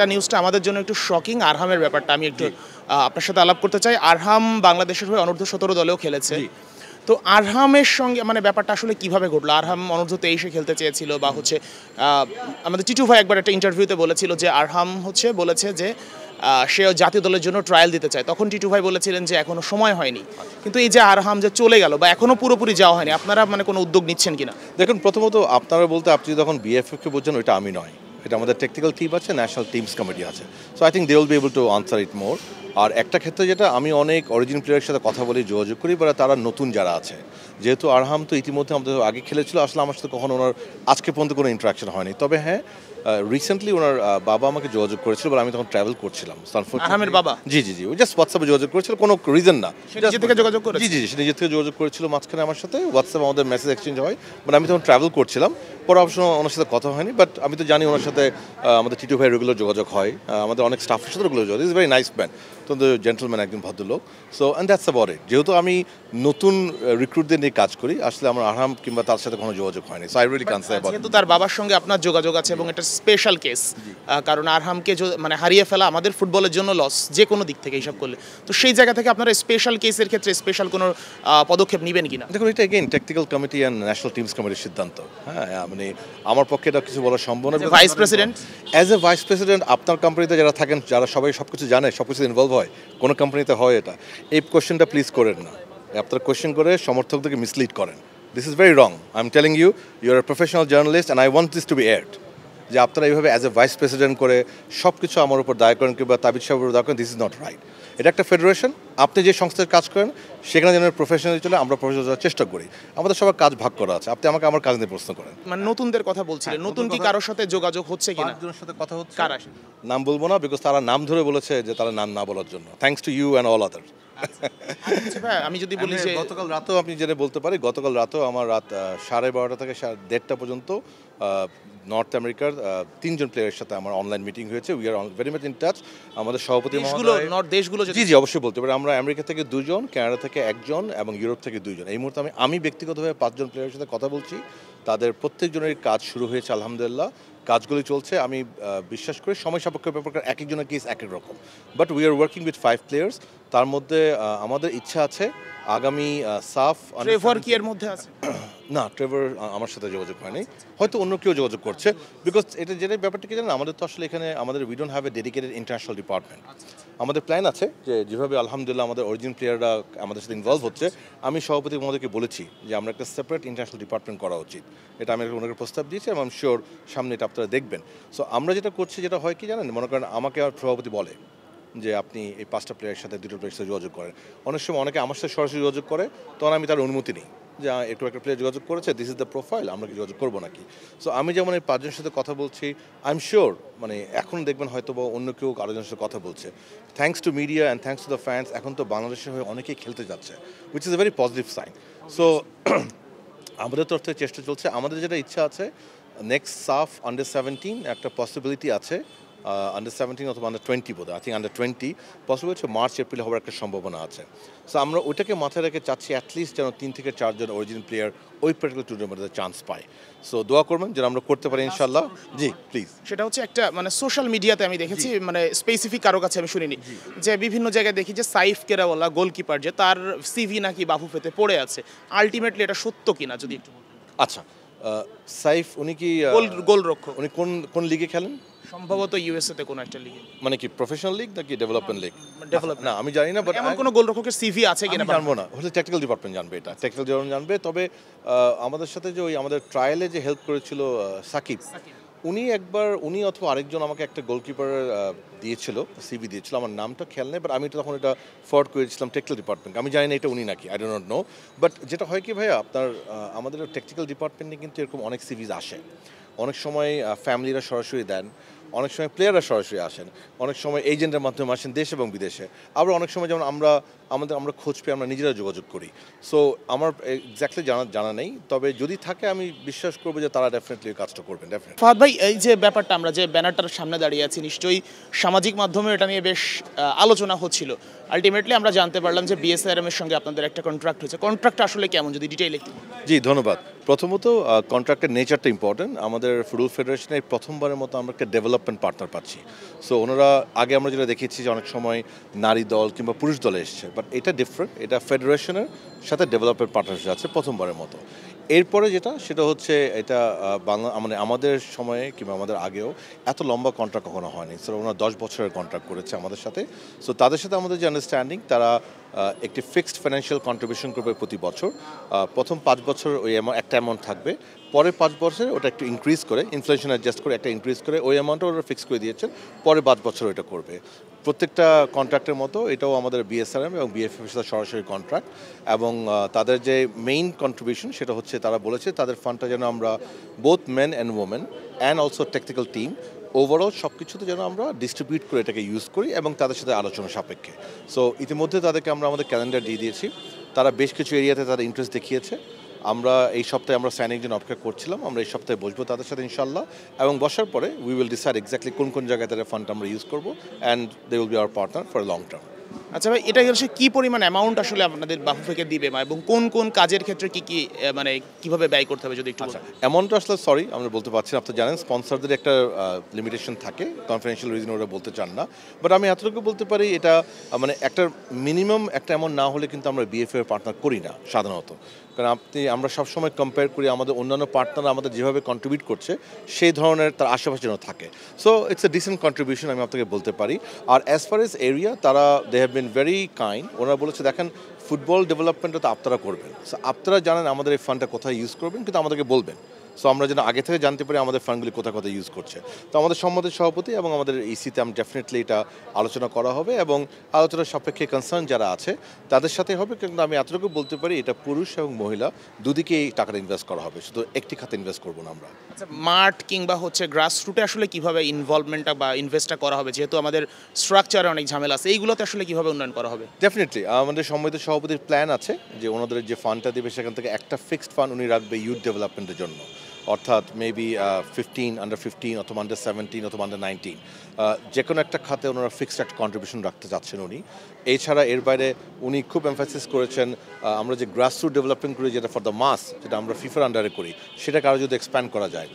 নিউজটা আমাদের জন্য একটু শকিং। আরহামের ব্যাপারটা আমি একটু আপনার সাথে আলাপ করতে চাই। আরহাম বাংলাদেশের হয়ে অনূর্ধ্ব ১৭ দলেও খেলেছে। তো আরহামের সঙ্গে মানে ব্যাপারটা আসলে কিভাবে ঘটলো? আরহাম অনূর্ধ্ব ২৩-এ খেলতে চেয়েছিল বা হচ্ছে আমাদের টিটু ভাই একবার একটা ইন্টারভিউতে বলেছিল যে আরহাম বলেছে যে সে জাতীয় দলের জন্য ট্রায়াল দিতে চায়। তখন টিটু ভাই বলেছিলেন যে এখনো সময় হয়নি। কিন্তু এই যে আরহাম যে চলে গেল বা এখনো পুরোপুরি যাওয়া হয়নি, আপনারা মানে কোনো উদ্যোগ নিচ্ছেন কিনা? দেখুন, প্রথমত আপনারা বলতে আপনি যখন বিএফএফকে বলছেন ওইটা আমি নয়, এটা আমাদের টেকনিক্যাল টিম আছে, ন্যাশনাল টিমস কমিটি আছে। So I think they will be able to answer it more. আর একটা ক্ষেত্রে যেটা আমি অনেক অরিজিন প্লেয়ারের সাথে কথা বলি, যোগাযোগ করি, বা তারা নতুন যারা আছে, যেহেতু আরহাম তো ইতিমধ্যে আমাদের আগে খেলেছিল, আসলে আমার সাথে কখনো ওনার আজকে পর্যন্ত কোনো ইন্টারাকশন হয়নি। তবে হ্যাঁ, রিসেন্টলি ওনার বাবা আমাকে যোগাযোগ করেছিল, আমি তখন ট্রাভেল করছিলাম। আরহামের বাবা? জি জি জি, ওই জাস্ট হোয়াটসঅ্যাপে যোগাযোগ করেছিল, কোনো রিজন না, নিজে থেকে যোগাযোগ করে। জি জি, সে নিজের থেকে যোগাযোগ করেছিল মাঝখানে আমার সাথে, হোয়াটসঅ্যাপে আমাদের মেসেজ এক্সচেঞ্জ হয়, বাট আমি তখন ট্রাভেল করছিলাম, পরে অবশ্য ওনার সাথে কথা হয়নি। বাট আমি তো জানি ওনার সাথে আমাদের টিটু ভাই রেগুলার যোগাযোগ হয়, আমাদের অনেক স্টাফের সাথে রেগুলার যোগাযোগ। ইজ ভেরি নাইস ম্যান, তো জেন্টলম্যান, একজন ভদ্রলোক। So and that's about it. যেহেতু আমি নতুন রিক্রুটদের নিয়ে কাজ করি, আসলে আমার আরহাম কিংবা তার সাথে কোনো যোগাযোগ হয়নি। So I really can't say about. যেহেতু তার বাবার সঙ্গে আপনার যোগাযোগ আছে এবং এটা স্পেশাল কেস, কারণ আরহামকে মানে হারিয়ে ফেলা আমাদের ফুটবলের জন্য লস, যে কোনো দিক থেকে হিসাব করলে। তো সেই জায়গা থেকে আপনারা স্পেশাল কেসের ক্ষেত্রে স্পেশাল কোনো পদক্ষেপ নেবেন কিনা? দেখুন, এটা again technical committee and national teams কমিটির সিদ্ধান্ত। হ্যাঁ, মানে আমার পক্ষে এটা কিছু বলা সম্ভব না। Vice president, as a vice president, আপনার কোম্পানিতে যারা থাকেন, যারা সবাই সব কিছু জানে, সব কিছু ইনভলভ হয়, কোনো কোম্পানিতে হয় এটা, এই কোয়েশ্চেনটা প্লিজ করেন না। আপনারা কোয়েশ্চেন করে সমর্থকদেরকে মিসলিড করেন। This is very wrong. I am telling you, you are a professional journalist and I want this to be aired. যে আপনারা এইভাবে অ্যাজ এ ভাইস প্রেসিডেন্ট করে সব কিছু আমার উপর দায় করেন কিংবা তাবিজ সাহেবের উপর দায় করেন, দিস ইজ নট রাইট। এটা একটা ফেডারেশন, আপনি যে সংস্থায় কাজ করেন সেখানে যেন প্রফেশনালি চলে, আমরা প্রফেশনাল যাওয়ার চেষ্টা করি। আমাদের সবার কাজ ভাগ করা আছে, আপনি আমাকে আমার কাজ নিয়ে প্রশ্ন করেন। মানে নতুনদের কথা বলছিলেন, নতুন কি কারোর সাথে যোগাযোগ হচ্ছে কিনা? একজনের সাথে কথা হচ্ছে, কারা? নাম বলবো না, বিকজ তারা নাম ধরে বলেছে যে তারা নাম না বলার জন্য। Thanks to you and all other. আমি যদি বলি যে গতকাল রাতেও আপনি জেনে বলতে পারি, গতকাল রাতেও আমার রাত 12:30 থেকে 1:30 পর্যন্ত নর্থ আমেরিকার 3 জন প্লেয়ারের সাথে আমার অনলাইন মিটিং হয়েছে। We are very much in touch. আমাদের সভাপতি দেশগুলো, জি জি অবশ্যই বলতে পারি, আমরা আমেরিকা থেকে 2 জন, কানাডা থেকে 1 জন এবং ইউরোপ থেকে 2 জন। এই মুহূর্তে আমি ব্যক্তিগতভাবে 5 জন প্লেয়ারের সাথে কথা বলছি। তাদের প্রত্যেকজনের কাজ শুরু হয়েছে, আলহামদুলিল্লাহ কাজগুলি চলছে। আমি বিশ্বাস করি সময় সাপেক্ষ ব্যাপার, এক একজনের কেস এক এক রকম, but we are working with 5 players. তার মধ্যে আমাদের ইচ্ছা আছে আগামী সাফ ট্রেভর কি এর মধ্যে আছে? না, ট্রেভর আমার সাথে যোগাযোগ হয়নি, হয়তো অন্য কেউ যোগাযোগ করছে। বিকজ এটা যেটা ব্যাপারটা কি জানেন, আমাদের তো আসলে এখানে আমাদের we don't have a dedicated international department. আমাদের প্ল্যান আছে যে যেভাবে আলহামদুলিল্লাহ আমাদের অরিজিন প্লেয়াররা আমাদের সাথে ইনভলভ হচ্ছে, আমি সভাপতি মহোদয়কে বলেছি যে আমরা একটা সেপারেট ইন্টারন্যাশনাল ডিপার্টমেন্ট করা উচিত। এটা আমি ওনাকে প্রস্তাব দিয়েছি এবং আমি শিওর সামনে এটা আপনারা দেখবেন। সো আমরা যেটা করছি, যেটা হয় কি জানেন, মনে করেন আমাকে আমার সভাপতি বলে যে আপনি এই 5টা প্লেয়ারের সাথে 2টো প্লেয়ারের সাথে যোগাযোগ করেন। অনেক সময় অনেকে আমার সাথে সরাসরি যোগাযোগ করে, তখন আমি তার অনুমতি নিই যে একটু একটা প্লেয়ার যোগাযোগ করেছে, দিস ইজ দ্য প্রোফাইল, আমরা কি যোগাযোগ করবো নাকি। সো আমি যেমন এই 5 জনের সাথে কথা বলছি, আই এম শিওর মানে এখন দেখবেন হয়তো বা অন্য কেউ আরও জনের সাথে কথা বলছে। Thanks to media and thanks to the fans, এখন তো বাংলাদেশের হয়ে অনেকেই খেলতে যাচ্ছে, which is a very positive sign. So আমাদের তরফ থেকে চেষ্টা চলছে। আমাদের যেটা ইচ্ছা আছে, নেক্সট সাফ আন্ডার-17 একটা পসিবিলিটি আছে, আন্ডার-17 অথবা আন্ডার-20 বোধ হয়, আই থিঙ্ক আন্ডার-20 পসিবল হচ্ছে মার্চ এপ্রিল হওয়ার একটা সম্ভাবনা আছে। সো আমরা ওইটাকে মাথায় রেখে চাচ্ছি অ্যাটলিস্ট যেন 3 থেকে 4 জন অরিজিনাল প্লেয়ার ওই পার্টিকুলার টুর্নামেন্টে চান্স পায়। সো দোয়া করবেন যেন আমরা করতে পারি ইনশাল্লাহ। জি প্লিজ। সেটা হচ্ছে একটা মানে সোশ্যাল মিডিয়াতে আমি দেখেছি, মানে স্পেসিফিক কারো কাছে আমি শুনিনি, যে বিভিন্ন জায়গায় দেখি যে সাইফ কেরাওয়ালা গোলকিপার, যে তার সিভি নাকি বাফুফেতে পড়ে আছে। আলটিমেটলি এটা সত্য কিনা যদি একটু বলতেন। আচ্ছা, সাইফ উনি কি গোলরক্ষক? উনি কোন লিগে খেলেন? সম্ভবত ইউএসএ তে কোনো একটা লিগে। মানে কি প্রফেশনাল লিগ নাকি ডেভেলপমেন্ট লিগ? ডেভেলপমেন্ট। না আমি জানি না, বাট এমন কোনো গোলরক্ষকের সিভি আছে কিনা জানবো না, হলে টেকনিক্যাল ডিপার্টমেন্ট জানবে, এটা টেকনিক্যাল ডিপার্টমেন্ট জানবে। তবে আমাদের সাথে যে ওই আমাদের ট্রায়ালে যে হেল্প করেছিল সাকিব, উনি অথবা আরেকজন আমাকে একটা গোলকিপারের দিয়েছিল, সিভি দিয়েছিল, আমার নামটা খেয়াল নেই, বাট আমি তখন এটা ফরওয়ার্ড করেছিলাম টেকনিক্যাল ডিপার্টমেন্ট। আমি জানি না এটা উনি নাকি, I do not know. But যেটা হয় কি ভাইয়া, আপনার আমাদের টেকনিক্যাল ডিপার্টমেন্টে কিন্তু এরকম অনেক সিভিজ আসে। অনেক সময় ফ্যামিলিরা সরাসরি দেন, অনেক সময় প্লেয়াররা সরাসরি আসেন, অনেক সময় এজেন্টের মাধ্যমে আসেন দেশ এবং বিদেশে, আবার অনেক সময় যেমন আমরা খোঁজ পেয়ে আমরা নিজেরা যোগাযোগ করি। সো আমার এক্স্যাক্টলি জানা নেই, তবে যদি থাকে আমি বিশ্বাস করবো যে তারা ডেফিনেটলি কাজটা করবেন। ডেফিনেটলি। ফাহাদ ভাই, এই যে ব্যাপারটা, আমরা যে ব্যানারটার সামনে দাঁড়িয়ে আছি, নিশ্চয়ই সামাজিক মাধ্যমে এটা নিয়ে বেশ আলোচনা হচ্ছিল। আলটিমেটলি আমরা জানতে পারলাম যে বিএসআরএম এর সঙ্গে আপনাদের একটা কন্ট্রাক্ট হয়েছে। কন্ট্রাক্টটা আসলে কেমন, যদি ডিটেইলে একটু? জি ধন্যবাদ। প্রথমত কন্ট্রাক্টের নেচারটা ইম্পর্টেন্ট। আমাদের ফুটবল ফেডারেশনে প্রথমবারের মতো আমরা একটা ডেভেলপমেন্ট পার্টনার পাচ্ছি। সো ওনারা আগে আমরা যেটা দেখেছি যে অনেক সময় নারী দল কিংবা পুরুষ দলে এসছে, বাট এটা ডিফারেন্ট, এটা ফেডারেশনের সাথে ডেভেলপমেন্ট পার্টনারশিপ আছে প্রথমবারের মতো। এরপরে সেটা হচ্ছে এটা বাংলা মানে আমাদের সময়ে কিংবা আমাদের আগেও এত লম্বা কন্ট্রাক্ট কখনো হয়নি। সো ওনারা 10 বছরের কন্ট্রাক্ট করেছে আমাদের সাথে। সো তাদের সাথে আমাদের যে আন্ডারস্ট্যান্ডিং, তারা একটি ফিক্সড ফাইন্যান্সিয়াল কন্ট্রিবিউশন করবে প্রতি বছর। প্রথম 5 বছর ওই একটা অ্যামাউন্ট থাকবে, পরের 5 বছরে ওটা একটু ইনক্রিজ করে, ইনফ্লেশন অ্যাডজাস্ট করে একটা ইনক্রিজ করে ওই অ্যামাউন্টটা ওরা ফিক্স করে দিয়েছেন, পরে 5 বছর ওইটা করবে। প্রত্যেকটা কন্ট্রাক্টের মতো এটাও আমাদের বিএসআরএম এবং বিএফএফ এর সাথে সরাসরি কন্ট্রাক্ট। এবং তাদের যে মেইন কন্ট্রিবিউশন সেটা হচ্ছে তারা বলেছে তাদের ফান্ডটা যেন আমরা both men and women and also technical team overall সব কিছুতে যেন আমরা ডিস্ট্রিবিউট করে এটাকে ইউজ করি এবং তাদের সাথে আলোচনা সাপেক্ষে। সো ইতিমধ্যে তাদেরকে আমরা আমাদের ক্যালেন্ডার দিয়ে দিয়েছি, তারা বেশ কিছু এরিয়াতে তারা ইন্টারেস্ট দেখিয়েছে। আমরা এই সপ্তাহে আমরা সাইনিং জন্য অপেক্ষা করছিলাম, আমরা এই সপ্তাহে বসবো তাদের সাথে ইনশাল্লাহ, এবং বসার পরে উই উইল ডিসাইড এক্স্যাক্টলি কোন কোন জায়গায় তাদের ফান্ডটা আমরা ইউজ করবো, and they will be our partner for long term. আচ্ছা ভাই, এটা হচ্ছে কি পরিমাণ অ্যামাউন্ট আসলে আপনাদের বাফুফেকে দিবে এবং কোন কোন কাজের ক্ষেত্রে কি কি মানে কিভাবে ব্যয় করতে হবে যদি একটু বলেন? অ্যামাউন্টটা আসলে সরি আমরা বলতে পারছি না, আপনি জানেন স্পন্সরদের একটা লিমিটেশন থাকে, কনফিডেন্সিয়াল রিজন ওরা বলতে চান না। বাট আমি এতটুকু বলতে পারি, এটা মানে একটা মিনিমাম একটা অ্যামাউন্ট না হলে কিন্তু আমরা বিএফএ এর পার্টনার করি না সাধারণত। কারণ আমরা সবসময় কম্পেয়ার করি আমাদের অন্যান্য পার্টনার আমাদের যেভাবে কন্ট্রিবিউট করছে সেই ধরনের তার আশেপাশে যেন থাকে। So it's a decent contribution আমি আপনাকে বলতে পারি। আর অ্যাজ ফার এজ এরিয়া, তারা they have been very kind. ওনারা বলেছে দেখেন ফুটবল ডেভেলপমেন্টটা তো আপনারা করবেন, সো আপনারা জানেন আমাদের এই ফান্ডটা কোথায় ইউজ করবেন, কিন্তু আমাদেরকে বলবেন, সো আমরা যেন আগে থেকে জানতে পারি আমাদের ফান্ডগুলি কোথায় কোথায় ইউজ করছে। তো আমাদের সম্মতির সভাপতি এবং আমাদের ইসিতে আমি ডেফিনেটলি এটা আলোচনা করা হবে, এবং আলোচনার সাপেক্ষে কনসার্ন যারা আছে তাদের সাথে হবে। কিন্তু আমি এতটুকু বলতে পারি, এটা পুরুষ এবং মহিলা দুদিকেই টাকাটা ইনভেস্ট করা হবে, শুধু একটি খাতে ইনভেস্ট করবো না আমরা। আচ্ছা, মাঠ কিংবা গ্রাস রুটে আসলে কিভাবে ইনভলভমেন্টটা বা ইনভেস্টটা করা হবে, যেহেতু আমাদের স্ট্রাকচারে অনেক ঝামেলা আছে, এইগুলোতে আসলে কিভাবে উন্নয়ন করা হবে? ডেফিনেটলি আমাদের সম্মিলিত সভাপতির প্ল্যান আছে যে ওনাদের যে ফান্ডটা দেবে সেখান থেকে একটা ফিক্সড ফান্ড উনি রাখবে ইউথ ডেভেলপমেন্টের জন্য, অর্থাৎ মেবি 15 আন্ডার 15 অথবা আন্ডার 17 অথবা আন্ডার 19, যে কোনো একটা খাতে ওনারা ফিক্সড একটা কন্ট্রিবিউশন রাখতে চাচ্ছেন উনি। এছাড়া এর বাইরে উনি খুব এমফাসিস করেছেন আমরা যে গ্রাসরুট ডেভেলপমেন্ট করি, যেটা ফর দ্য মাস, যেটা আমরা ফিফার আন্ডারে করি, সেটাকে আরও যদি এক্সপ্যান্ড করা যায়।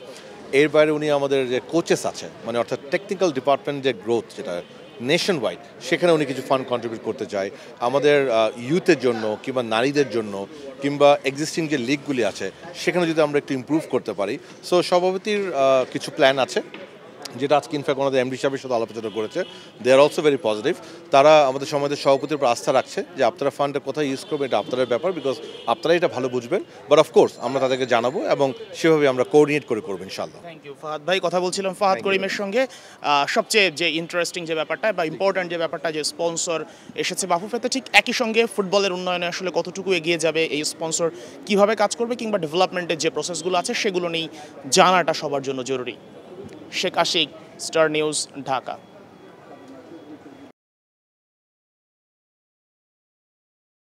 এর বাইরে উনি আমাদের যে কোচেস আছে, মানে অর্থাৎ টেকনিক্যাল ডিপার্টমেন্ট যে গ্রোথ, যেটা নেশন ওয়াইড, সেখানে উনি কিছু ফান্ড কন্ট্রিবিউট করতে চায় আমাদের ইউথের জন্য কিংবা নারীদের জন্য, কিংবা এক্সিস্টিং যে লিগগুলি আছে সেখানে যদি আমরা একটু ইমপ্রুভ করতে পারি। সো সভাপতির কিছু প্ল্যান আছে, যেটা আজকে ইনফ্যাক্ট ওনাদের এমডি সাহেবের সাথে আলোচনা করেছে। দে আর অলসো ভেরি পজিটিভ। তারা আমাদের সমাজের সভাপতির উপর আস্থা রাখছে যে আপনারা ফান্ডটা কোথায় ইউজ করবেন এটা আপনাদের ব্যাপার, বিকজ আপনারা এটা ভালো বুঝবেন। বাট অফকোর্স আমরা তাদেরকে জানাবো এবং সেভাবে আমরা কোঅর্ডিনেট করে করবো ইনশাআল্লাহ। থ্যাংক ইউ ফাহাদ ভাই। কথা বলছিলাম ফাহাদ করিমের সঙ্গে। সবচেয়ে যে ইন্টারেস্টিং যে ব্যাপারটা বা ইম্পর্ট্যান্ট যে ব্যাপারটা, যে স্পন্সর এসেছে বাফুফেতে, ঠিক একই সঙ্গে ফুটবলের উন্নয়নে আসলে কতটুকু এগিয়ে যাবে এই স্পন্সর, কিভাবে কাজ করবে, কিংবা ডেভেলপমেন্টের যে প্রসেসগুলো আছে সেগুলো নিয়ে জানাটা সবার জন্য জরুরি। Sheikh Ashiq, Star News, Dhaka.